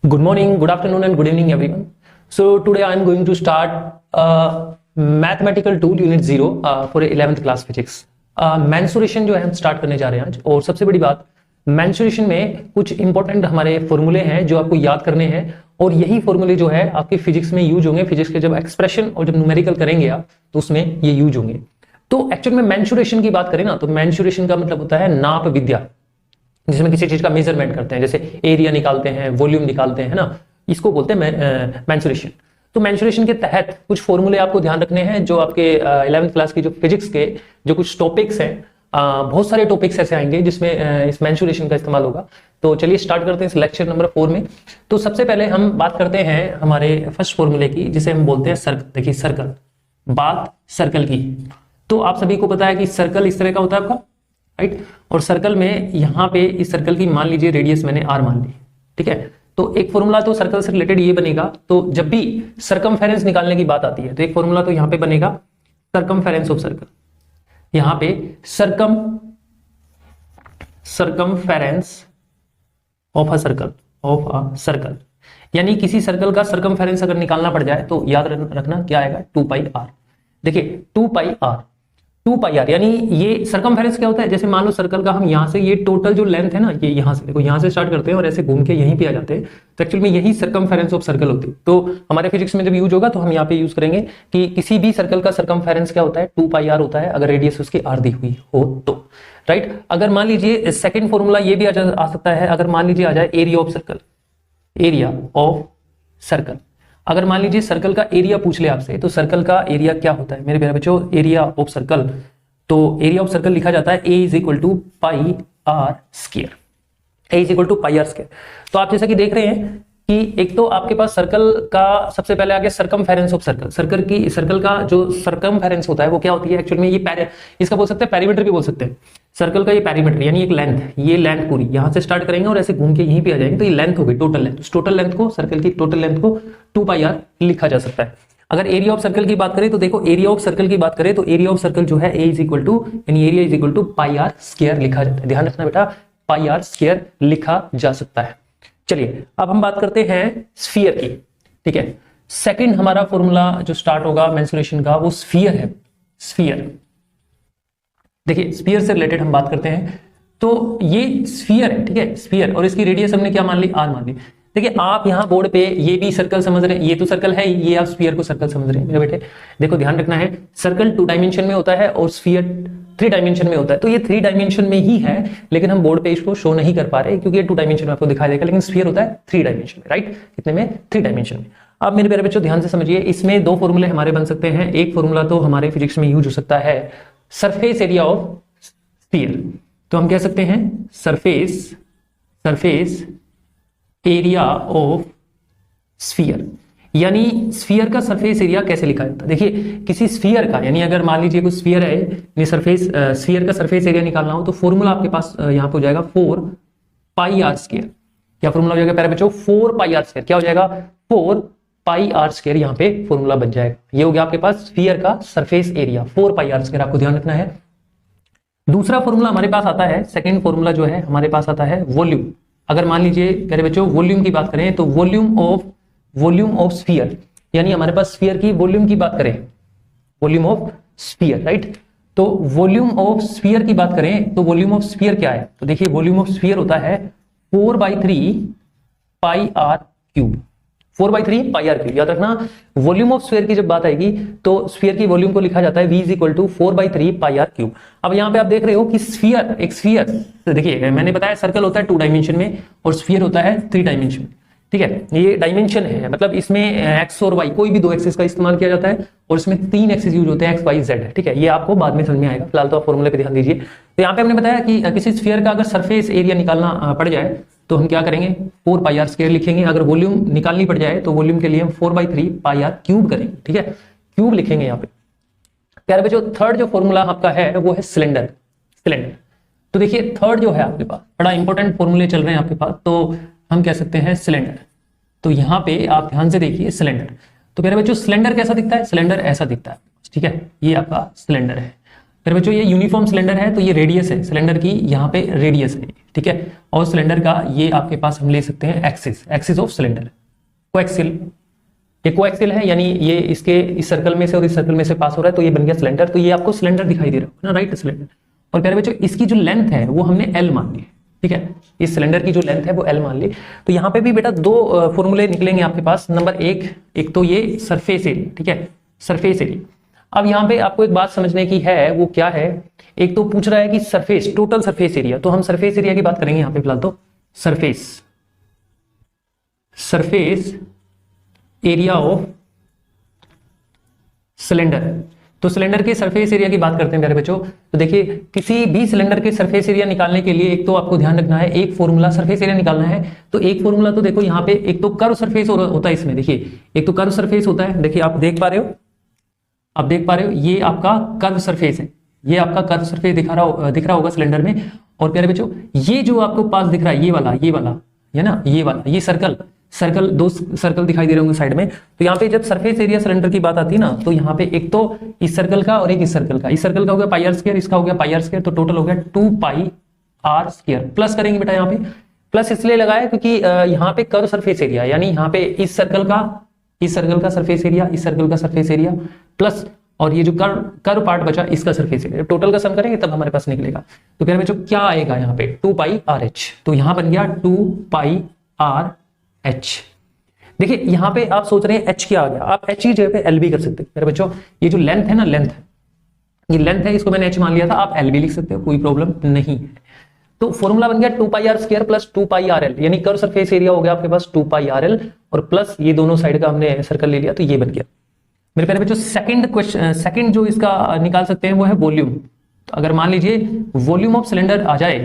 Good morning, good afternoon, and good evening, everyone. So today I am going to start mathematical tool unit 0 for 11th class physics. Mensuration जो है हम start करने जा रहे हैं आज। और सबसे बड़ी बात, mensuration में कुछ इंपॉर्टेंट हमारे फॉर्मूले हैं जो आपको याद करने हैं, और यही फॉर्मूले जो है आपके फिजिक्स में यूज होंगे। फिजिक्स के जब एक्सप्रेशन और जब न्यूमेरिकल करेंगे आप, तो उसमें ये यूज होंगे। तो एक्चुअल में mensuration की बात करें ना, तो mensuration का मतलब होता है नाप विद्या, जिसमें किसी चीज का मेजरमेंट करते हैं, जैसे एरिया निकालते हैं, वॉल्यूम निकालते हैं ना, इसको बोलते हैं मेंसुरेशन। तो मेंसुरेशन के तहत कुछ फॉर्मूले आपको ध्यान रखने हैं जो आपके 11th क्लास की जो फिजिक्स के जो कुछ टॉपिक्स हैं, बहुत सारे टॉपिक्स ऐसे आएंगे जिसमें इस मेंसुरेशन का इस्तेमाल होगा। तो चलिए स्टार्ट करते हैं इस लेक्चर नंबर 4 में। तो सबसे पहले हम बात करते हैं हमारे फर्स्ट फॉर्मूले की, जिसे हम बोलते हैं सर्कल। देखिए सर्कल, बात सर्कल की। तो आप सभी को पता है कि सर्कल इस तरह का होता है आपका, राइट। और सर्कल में यहाँ पे इस सर्कल की मान लीजिए रेडियस मैंने r मान ली, ठीक है। तो एक फॉर्मूला तो सर्कल से रिलेटेड ये बनेगा। तो जब भी सरकमफेरेंस निकालने की बात आती है तो एक फॉर्मूला तो यहाँ पे बनेगा सरकमफेरेंस ऑफ सर्कल। यहाँ पे सरकमफेरेंस ऑफ अ सर्कल, यानी किसी सर्कल का सरकमफेरेंस अगर निकालना पड़ जाए तो याद रखना क्या आएगा, 2πr। देखिए 2πr यानी ये सरकमफेरेंस क्या होता है, जैसे मान लो सर्कल का हम यहाँ से, ये टोटल जो लेंथ है ना, ये यहाँ से देखो, यहाँ से स्टार्ट करते हैं और ऐसे घूम के यहीं पे आ जाते हैं। तो एक्चुअल में यही सरकमफेरेंस ऑफ सर्कल होती है। तो हमारे फिजिक्स में जब यूज होगा तो हम यहाँ पे यूज करेंगे कि किसी भी सर्कल का सरकमफेरेंस क्या होता है, 2πr होता है, अगर रेडियस उसकी r दी हुई हो तो, राइट। अगर मान लीजिए सेकेंड फॉर्मूला ये भी आ सकता है, अगर मान लीजिए आ जाए एरिया ऑफ सर्कल। अगर मान लीजिए सर्कल का एरिया पूछ ले आपसे, तो सर्कल का एरिया क्या होता है मेरे प्यारे बच्चों, एरिया ऑफ सर्कल। तो एरिया ऑफ सर्कल लिखा जाता है A is equal to pi are square, A is equal to pi are square. तो आप जैसा कि देख रहे हैं कि एक तो आपके पास सर्कल का सबसे पहले आ गया सरकमफेरेंस ऑफ सर्कल। सर्कल का जो सरकमफेरेंस होता है वो क्या होती है एक्चुअल में, ये इसका बोल सकते हैं पेरीमीटर भी बोल सकते हैं। सर्कल का ये पेरीमीटर यानी एक लेंथ, ये लेंथ पूरी यहाँ से स्टार्ट करेंगे और ऐसे घूम के यहीं पे आ जाएंगे, तो ये लेंथ हो गई टोटल लेंथ। उस टोटल लेंथ को, सर्कल की टोटल लेंथ को 2πr लिखा जा सकता है। अगर एरिया ऑफ सर्कल की बात करें तो देखो, एरिया ऑफ सर्कल की बात करें तो एरिया ऑफ सर्कल जो है A इज इक्वल टू, यानी area is equal to pi are square लिखा जाता है। ध्यान रखना बेटा, पाई आर स्क्वायर लिखा जा सकता है। चलिए अब हम बात करते हैं स्फीयर की, ठीक है। सेकंड हमारा फॉर्मूला जो स्टार्ट होगा मेंसुरेशन का, वो स्फीयर है। स्फीयर, देखिए स्फीयर से रिलेटेड हम बात करते हैं। तो ये स्फीयर है, ठीक है, स्फीयर, और इसकी रेडियस हमने क्या मान ली, r मान ली। देखिए आप यहाँ बोर्ड पे ये भी सर्कल समझ रहे हैं, ये तो सर्कल है, ये आप स्फीयर को सर्कल समझ रहे हैं मेरे बेटे। देखो ध्यान रखना है, सर्कल 2 डायमेंशन में होता है और स्फीयर 3 डायमेंशन में होता है। तो ये 3 डायमेंशन में ही है, लेकिन हम बोर्ड पे इसको शो नहीं कर पा रहे क्योंकि ये 2 डायमेंशन में आपको दिखाई देगा, लेकिन स्फीयर होता है 3 डायमेंशन में, राइट। कितने में, 3 डायमेंशन में। अब मेरे प्यारे बच्चों ध्यान से समझिए, इसमें 2 फॉर्मूले हमारे बन सकते हैं। एक फॉर्मूला तो हमारे फिजिक्स में यूज हो सकता है सरफेस एरिया ऑफ स्फीयर। तो हम कह सकते हैं सरफेस एरिया ऑफ स्फीयर, यानी स्फीयर का सरफेस एरिया कैसे लिखा जाता है। देखिए किसी स्फीयर का, यानी अगर मान लीजिए कोई स्फीयर है, यानी स्फीयर का सरफेस एरिया निकालना हो तो फॉर्मूला आपके पास यहाँ पे हो जाएगा 4πr स्क्वायर। क्या फॉर्मूला हो जाएगा प्यारे बच्चों, 4πr स्क्वायर। क्या हो जाएगा, 4πr स्क्वायर, यहाँ पे फॉर्मूला बन जाएगा। ये हो गया आपके पास स्फीयर का सरफेस एरिया 4πr स्क्वायर, आपको ध्यान रखना है। दूसरा फॉर्मूला हमारे पास आता है, सेकेंड फॉर्मूला जो है हमारे पास आता है वॉल्यूम। अगर मान लीजिए प्यारे बच्चों वॉल्यूम की बात करें तो वॉल्यूम ऑफ स्फीयर, यानी हमारे पास स्फीयर की वॉल्यूम की बात करें, वॉल्यूम ऑफ स्फीयर, राइट। तो वॉल्यूम ऑफ स्फीयर की बात करें तो वॉल्यूम ऑफ स्फीयर क्या है, तो देखिए वॉल्यूम ऑफ स्फीयर होता है 4/3πr क्यूब। 4/3πr क्यूब, याद रखना। वॉल्यूम ऑफ स्फीयर की जब बात आएगी तो स्फीयर की वॉल्यूम को लिखा जाता है V is equal to 4/3πr cube. अब यहाँ पे आप देख रहे हो कि स्फीयर, एक स्फीयर, तो देखिए मैंने बताया सर्कल होता है 2 डायमेंशन में और स्फीयर होता है 3 डायमेंशन में, ठीक है। ये डायमेंशन है, मतलब इसमें एक्स और वाई, कोई भी 2 एक्सिस का इस्तेमाल किया जाता है, और इसमें 3 एक्सिस यूज होते हैं, एक्स वाई जेड है, ठीक है। ये आपको बाद में समझ में आएगा, फिलहाल तो आप फॉर्मूले पे ध्यान दीजिए। तो यहाँ पे हमने बताया कि किसी स्फीयर का अगर सरफेस एरिया निकालना पड़ जाए तो हम क्या करेंगे, 4πr स्क्वायर लिखेंगे। अगर वॉल्यूम निकालनी पड़ जाए तो वॉल्यूम के लिए हम 4/3πr क्यूब करेंगे, ठीक है, क्यूब लिखेंगे यहाँ पे। प्यारे बच्चों थर्ड जो फॉर्मूला आपका है वो है सिलेंडर। तो देखिए थर्ड जो है आपके पास, बड़ा इंपॉर्टेंट फॉर्मूले चल रहे हैं आपके पास, तो हम कह सकते हैं सिलेंडर। तो यहाँ पे आप ध्यान से देखिए सिलेंडर। तो प्यारे बच्चों सिलेंडर कैसा दिखता है, सिलेंडर ऐसा दिखता है, ठीक है, ये आपका सिलेंडर है। फिर बच्चों ये यूनिफॉर्म सिलेंडर है तो ये रेडियस है सिलेंडर की, यहाँ पे रेडियस है, ठीक है। और सिलेंडर का ये आपके पास हम ले सकते हैं एक्सिस ऑफ सिलेंडर, कोएक्सियल, ये कोएक्सियल है, यानी ये इसके इस सर्कल में से और इस सर्कल में से पास हो रहा है तो ये बन गया सिलेंडर। तो ये आपको सिलेंडर दिखाई दे रहा है ना, राइट, सिलेंडर। और प्यारे बच्चों इसकी जो लेंथ है वो हमने एल मान ली, ठीक है, इस सिलेंडर की जो लेंथ है वो एल मान ली। तो यहाँ पे भी बेटा दो फॉर्मूले निकलेंगे आपके पास। नंबर एक तो ये सरफेस एरिया, ठीक है, सरफेस एरिया। अब यहाँ पे आपको एक बात समझने की है, वो क्या है, एक तो पूछ रहा है कि सरफेस, टोटल सरफेस एरिया, तो हम सरफेस एरिया की बात करेंगे यहाँ पे फिलहाल। तो सरफेस एरिया ऑफ सिलेंडर, तो सिलेंडर के सरफेस एरिया की बात करते हैं प्यारे बच्चों। तो देखिए किसी भी सिलेंडर के सरफेस एरिया निकालने के लिए एक तो आपको ध्यान रखना है, एक फॉर्मूला सरफेस एरिया निकालना है। तो एक फॉर्मूला तो देखो यहाँ पे एक तो कर्व सरफेस होता है इसमें, देखिए एक तो कर्व सरफेस होता है, देखिए आप देख पा रहे हो, ये आपका कर्व सरफेस है, ये आपका कर्व सरफेस दिख रहा होगा सिलेंडर में। और प्यारे बच्चों ये जो आपको पास दिख रहा है, ये वाला है ना, ये वाला, ये सर्कल दो सर्कल दिखाई दे रहे होंगे साइड में। तो यहाँ पे जब सरफेस एरिया सिलेंडर की बात आती है ना, तो यहाँ पे एक तो इस सर्कल का और एक इस सर्कल का, इस सर्कल का हो गया पाई आर स्क्वायर, इसका हो गया पाई आर स्क्वायर, तो टोटल हो गया 2 पाई आर स्क्वायर। प्लस करेंगे बेटा, यहाँ पे प्लस इसलिए लगाया क्योंकि यहाँ पे कर्व सरफेस एरिया, यानी यहाँ पे इस सर्कल का सरफेस एरिया, इस सर्कल का सरफेस एरिया प्लस, और ये जो कर्व पार्ट बचा इसका सरफेस एरिया, टोटल का सम करेंगे तब हमारे पास निकलेगा। तो फिर बच्चों क्या आएगा यहाँ पे 2 पाई आर एच, तो यहाँ बन गया 2 पाई आर एच। देखिए यहाँ पे आप सोच रहे हैं एच क्या आ गया, आप एच की जगह पे एल भी कर सकते हैं मेरे बच्चों। ये जो लेंथ है ना, ये लेंथ है, इसको मैंने एच मान लिया था, आप एल भी लिख सकते हो, कोई प्रॉब्लम नहीं है। तो फॉर्मूला बन गया 2 pi are square plus 2 pi R L, यानी कर्व सरफेस एरिया हो गया आपके पास 2 पाई आर एल, और प्लस ये दोनों साइड का हमने सर्कल ले लिया, तो ये बन गया मेरे प्यारे बच्चों। सेकंड जो इसका निकाल सकते हैं वो है वॉल्यूम। तो अगर मान लीजिए वॉल्यूम ऑफ सिलेंडर आ जाए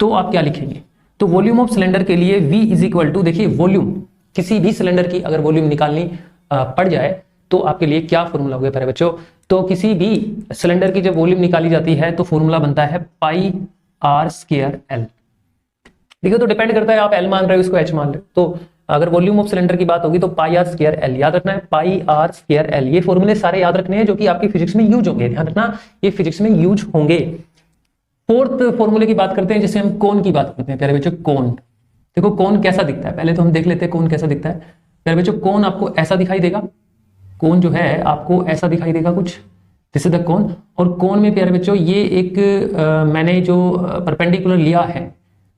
तो आप क्या लिखेंगे, तो वॉल्यूम ऑफ सिलेंडर के लिए V इज इक्वल टू, देखिए वॉल्यूम, किसी भी सिलेंडर की अगर वॉल्यूम निकालनी पड़ जाए तो आपके लिए क्या फॉर्मूला होगा प्यारे बच्चों। तो किसी भी सिलेंडर की जब वॉल्यूम निकाली जाती है तो फॉर्मूला बनता है पाई आर स्क्वायर एल। देखिए तो डिपेंड करता है आप एल मान रहे हो, इसको एच मान रहे हो। तो अगर वॉल्यूम ऑफ सिलेंडर की बात होगी तो पाई आर स्क्वायर एल, याद रखना है पाई आर स्क्वायर एल। ये फॉर्मूले सारे याद रखने हैं जो कि आपकी फिजिक्स में यूज होंगे, ध्यान रखना ये फिजिक्स में यूज होंगे। फोर्थ फॉर्मूले की बात करते हैं, जैसे हम कोन की बात करते हैं प्यारे बच्चों। कोन, देखो कोन कैसा दिखता है, पहले तो हम देख लेते हैं कोन कैसा दिखता है प्यारे बच्चों। कोन आपको ऐसा दिखाई देगा, कोन जो है आपको ऐसा दिखाई देगा कुछ, दिस इज द कोन। और कोन में प्यारे बच्चों ये एक मैंने जो परपेंडिकुलर लिया है,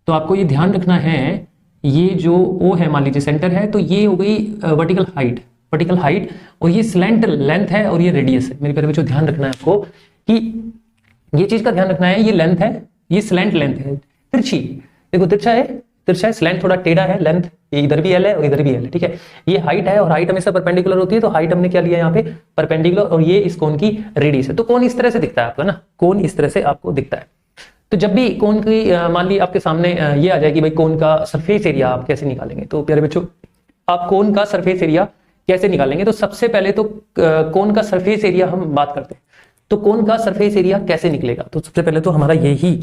तो आपको ये ध्यान रखना है, ये जो O है मान लीजिए सेंटर है, तो ये हो गई वर्टिकल हाइट, और ये स्लैंट लेंथ है और ये रेडियस है। मेरे प्यारे बच्चों ध्यान रखना है आपको कि ये चीज का ध्यान रखना है, ये लेंथ है, ये स्लैंट लेंथ है, तिरछी, देखो तिरछा है, स्लैंट थोड़ा टेढ़ा है, लेंथ ये इधर भी एल है और इधर भी एल है, ठीक है। ये हाइट है और हाइट हमेशा परपेंडिकुलर होती है, तो हाइट हमने क्या लिया यहाँ पे परपेंडिकुलर, और ये इस कोन की रेडियस है। तो कोन इस तरह से दिखता है आपको ना, कोन इस तरह से आपको दिखता है। तो जब भी कोन की मान ली आपके सामने ये आ जाए कि भाई कोन का सरफेस एरिया आप कैसे निकालेंगे, तो प्यारे बच्चों आप कोन का सरफेस एरिया कैसे निकालेंगे, तो सबसे पहले तो कोन का सरफेस एरिया हम बात करते हैं। तो कोन का सरफेस एरिया कैसे निकलेगा, तो सबसे पहले तो हमारा यही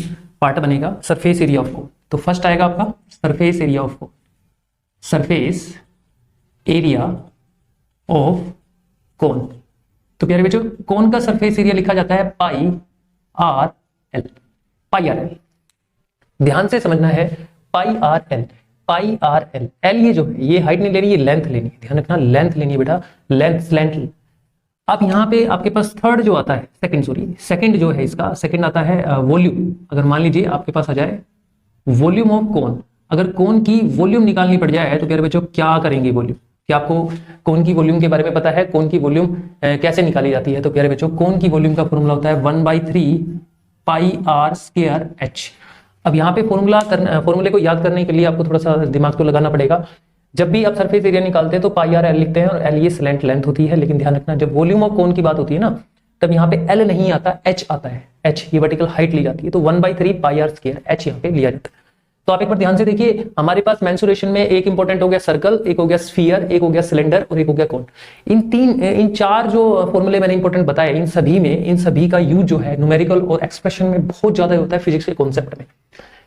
पार्ट बनेगा सरफेस एरिया ऑफ कोन। तो फर्स्ट आएगा आपका surface area of cone, surface area of cone. तो प्यारे बच्चों कोन का सरफेस एरिया लिखा जाता है पाई आर एल, पाई आर एल, ध्यान से समझना है, पाई आर एल, एल ये जो है ये हाइट नहीं लेनी, ये लेंथ लेनी है, ध्यान रखना लेंथ लेनी है बेटा, लेंथ स्लैंट। अब यहाँ पे आपके पास थर्ड जो आता है, सेकंड जो है इसका, सेकंड आता है वॉल्यूम। अगर मान लीजिए आपके पास आ जाए वॉल्यूम ऑफ कोन, अगर कोन की वॉल्यूम निकालनी पड़ जाए तो प्यारे बच्चों क्या करेंगे वॉल्यूम, क्या आपको कोन की वॉल्यूम के बारे में पता है, कोन की वॉल्यूम कैसे निकाली जाती है। तो प्यारे बच्चों कोन की वॉल्यूम का फॉर्मूला होता है 1/3 पाई आर स्क्वायर एच। अब यहाँ पे फॉर्मूले को याद करने के लिए आपको थोड़ा सा दिमाग तो लगाना पड़ेगा। जब भी आप सरफेस एरिया निकालते हैं तो पाई आर एल लिखते हैं, और एल ये स्लैंट लेंथ होती है, लेकिन ध्यान रखना जब वॉल्यूम ऑफ कोन की बात होती है ना, तब यहाँ पे एल नहीं आता, एच आता है, एच ये वर्टिकल हाइट ली जाती है। तो 1/3 पाई आर स्क्वायर एच यहाँ पे लिया जाता है। तो आप एक बार ध्यान से देखिए, हमारे पास मेंसुरेशन में एक इंपॉर्टेंट हो गया सर्कल, एक हो गया स्फीयर, एक हो गया सिलेंडर और एक हो गया कोन। इन चार जो फॉर्मूले मैंने इंपॉर्टेंट बताए, इन सभी का यूज जो है न्यूमेरिकल और एक्सप्रेशन में बहुत ज्यादा होता है फिजिक्स के कॉन्सेप्ट में।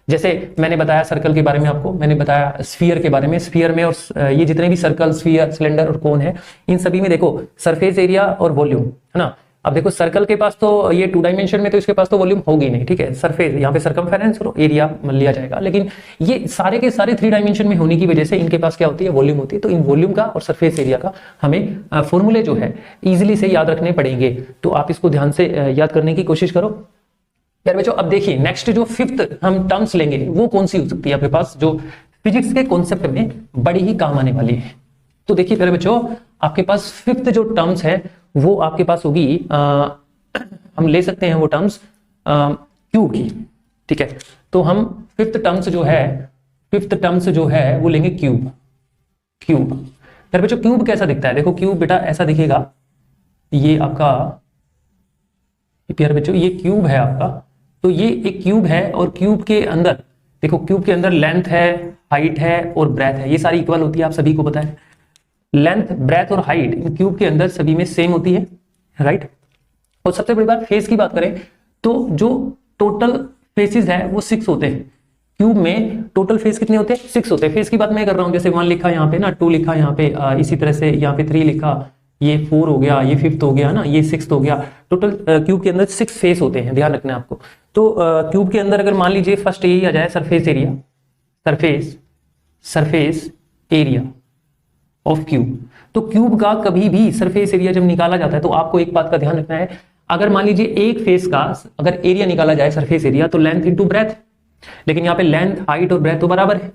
जैसे मैंने बताया सर्कल के बारे में, आपको मैंने बताया स्फीयर के बारे में, स्फीयर में और ये जितने भी सर्कल, स्फीयर, सिलेंडर और कोन है, इन सभी में देखो सरफेस एरिया और वॉल्यूम है ना, अब देखो सर्कल के पास तो ये 2 डायमेंशन में तो इसके पास तो वॉल्यूम होगी नहीं, ठीक है, सरफेस यहाँ पे सर्कमफेरेंस और एरिया लिया जाएगा, लेकिन ये सारे के सारे 3 डायमेंशन में होने की वजह से इनके पास क्या होती है, वॉल्यूम होती है। तो इन वॉल्यूम का और सरफेस एरिया का हमें फॉर्मूले जो है इजिली से याद रखने पड़ेंगे, तो आप इसको ध्यान से याद करने की कोशिश करो यार बच्चों। अब देखिए नेक्स्ट जो 5th हम टर्म्स लेंगे वो कौन सी हो सकती है आपके पास, जो फिजिक्स के कॉन्सेप्ट में बड़ी ही काम आने वाली है। तो देखिए प्यारे बच्चों, आपके पास 5th जो टर्म्स है वो आपके पास होगी, हम ले सकते हैं वो टर्म्स क्यूब की, ठीक है। तो हम 5th टर्म्स जो है वो लेंगे क्यूब। प्यारे बच्चों क्यूब कैसा दिखता है, देखो क्यूब बेटा ऐसा दिखेगा, ये आपका प्यारे बच्चों ये क्यूब है आपका, तो ये एक क्यूब है और क्यूब के अंदर देखो, क्यूब के अंदर लेंथ है, हाइट है और ब्रेथ है, ये सारी इक्वल होती है, आप सभी को पता है। लेंथ, ब्रेथ और हाइट इन क्यूब के अंदर सभी में सेम होती है, राइट। और सबसे बड़ी बात फेस की बात करें तो जो टोटल फेसेस है वो 6 होते हैं। क्यूब में टोटल फेस कितने होते हैं, 6 होते हैं। फेस की बात मैं कर रहा हूं, जैसे 1 लिखा यहाँ पे ना, 2 लिखा यहाँ पे, इसी तरह से यहाँ पे 3 लिखा, ये 4 हो गया, ये 5th हो गया ना, ये 6th हो गया। टोटल क्यूब के अंदर 6 फेस होते हैं, ध्यान रखना है आपको। तो क्यूब के अंदर अगर मान लीजिए फर्स्ट यही आ जाए सरफेस एरिया ऑफ क्यूब, तो क्यूब का कभी भी सरफेस एरिया जब निकाला जाता है तो आपको एक बात का ध्यान रखना है, अगर मान लीजिए एक फेस का अगर एरिया निकाला जाए सरफेस एरिया, तो लेंथ इंटू ब्रेथ, लेकिन यहाँ पे लेंथ, हाइट और ब्रेथ तो बराबर है।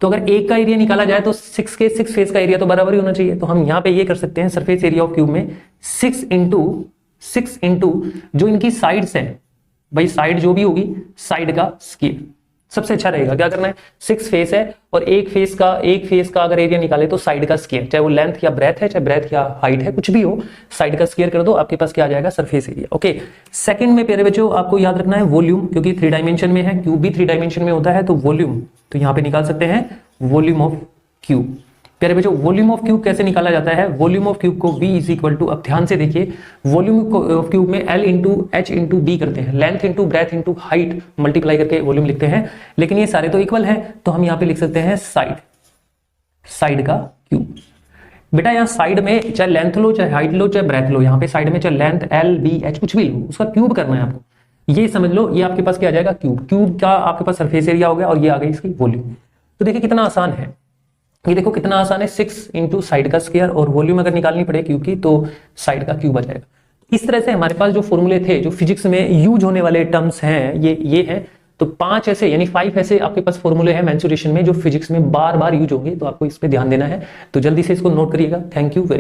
तो अगर एक का एरिया निकाला जाए तो 6 फेस का एरिया तो बराबर ही होना चाहिए। तो हम यहाँ पे ये कर सकते हैं, सरफेस एरिया ऑफ क्यूब में 6 इंटू जो इनकी साइड्स है, भाई साइड जो भी होगी साइड का स्क्वायर सबसे अच्छा रहेगा। क्या करना है, 6 फेस है और एक फेस का अगर एरिया निकाले तो साइड का स्क्वायर, चाहे वो लेंथ या ब्रेथ है, चाहे ब्रेथ या हाइट है, कुछ भी हो, साइड का स्क्वायर कर दो, आपके पास क्या आ जाएगा, सरफेस एरिया। ओके, सेकंड में प्यारे बच्चों आपको याद रखना है वॉल्यूम, क्योंकि 3 डायमेंशन में है, क्यूब भी 3 डायमेंशन में होता है, तो वॉल्यूम तो यहां पे निकाल सकते हैं वॉल्यूम ऑफ क्यूब। प्यारे बच्चों वॉल्यूम ऑफ क्यूब कैसे निकाला जाता है, वॉल्यूम ऑफ क्यूब को V इज इक्वल टू, अब ध्यान से देखिए, वॉल्यूम ऑफ क्यूब में L into H into B करते हैं, length into breadth into height multiply करके वॉल्यूम लिखते हैं, लेकिन ये सारे तो इक्वल हैं, तो हम यहाँ पे लिख सकते हैं साइड का क्यूब। बेटा यहाँ साइड में चाहे लेंथ लो, चाहे हाइट लो, चाहे ब्रेथ लो, यहाँ पे साइड में चाहे लेंथ L B H कुछ भी लो, उसका क्यूब करना है आपको। ये समझ लो, ये आपके पास क्या आ जाएगा, क्यूब का आपके पास सरफेस एरिया हो गया और ये आ गई इसकी वॉल्यूम। तो देखिए कितना आसान है, ये देखो कितना आसान है, 6 इंटू साइड का स्क्वायर, और वॉल्यूम अगर निकालनी पड़े क्यूब की तो साइड का क्यूब आ जाएगा। इस तरह से हमारे पास जो फॉर्मूले थे, जो फिजिक्स में यूज होने वाले टर्म्स हैं, ये हैं। तो 5 ऐसे यानी 5 ऐसे आपके पास फॉर्मूले हैं मेंसुरेशन में, जो फिजिक्स में बार बार यूज होंगे, तो आपको इस पे ध्यान देना है। तो जल्दी से इसको नोट करिएगा। Thank you very